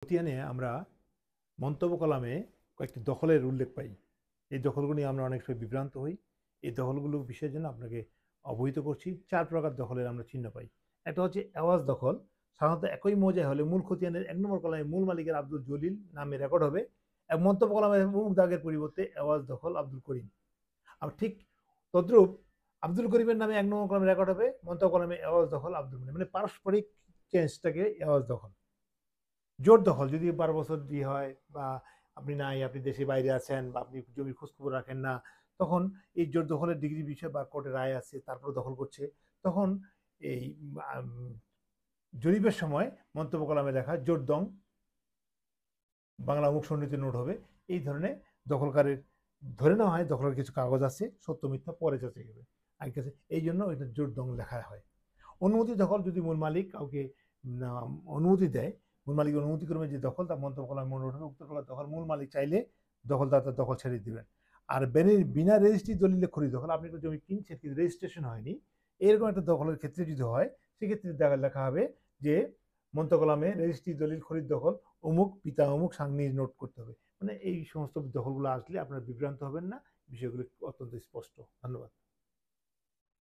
খতিয়ানে আমরা মন্তব্য কলামে কয়েকটি দখলের উল্লেখ পাই। এই দখলগুলো নিয়ে আমরা অনেক সময় বিভ্রান্ত হই। এই দখলগুলো বিষয়ের জন্য আপনাকে অবহিত করছি। ৪ প্রকার দখলের আমরা চিহ্ন পাই। একটা হচ্ছে এওয়াজ দখল। সাধারণত একই মৌজায় হলে মূল খতিয়ানের ১ নম্বর কলামে মূল মালিকের আব্দুল জলিল নামে রেকর্ড হবে এবং মন্তব্য কলামে অমুক দাগের পরিবর্তে এওয়াজ দখল আব্দুল করিম। আবার ঠিক তদ্রূপ আব্দুল করিমের নামে ১ নম্বর কলামে রেকর্ড হবে, মন্তব্য কলামে এওয়াজ দখল আব্দুল মনির। মানে পারস্পরিক চেঞ্জটাকে এওয়াজ দখল। জোর দখল যদি ১২ বছর দিয়ে হয় বা আপনি নাই, আপনি দেশে বাইরে আছেন বা আপনি জমির খোঁজখবর রাখেন না, তখন এই জোর দখলের ডিগ্রি বিষয় বা কোর্টে রায় আছে তারপর দখল করছে, তখন এই জরিপের সময় মন্তব্য কলামে লেখা জোর দং বাংলা মুখ সন্নিহিত নোট হবে। এই ধরনের দখলকারের ধরে নেওয়া হয় দখলের কিছু কাগজ আছে, সত্য মিথ্যা পরে যাচাই হবে আগের কাছে, এই জন্য ওইটা জোর দং লেখা হয়। অনুমতি দখল যদি মূল মালিক কাউকে অনুমতি দেয়, মূল মালিক অনুমতি করবে যে দখল তার মন্তব্য কলামে মনে উঠবে, উক্ত প্রকার দখল মূল মালিক চাইলে দখলদার তার দখল ছেড়ে দিবেন। আর বিনা রেজিস্ট্রি দলিলে খরিদ দখল, আপনি একটা জমি কিনছেন কিন্তু রেজিস্ট্রেশন হয়নি, এরকম একটা দখলের ক্ষেত্রে যদি হয়, সেক্ষেত্রে লেখা হবে যে মন্তব্য কলামে রেজিস্ট্রি দলিল খরিদ দখল অমুক পিতা অমুক সাংনি নোট করতে হবে। মানে এই সমস্ত দখলগুলো আসলে আপনারা বিভ্রান্ত হবেন না, বিষয়গুলো অত্যন্ত স্পষ্ট। ধন্যবাদ।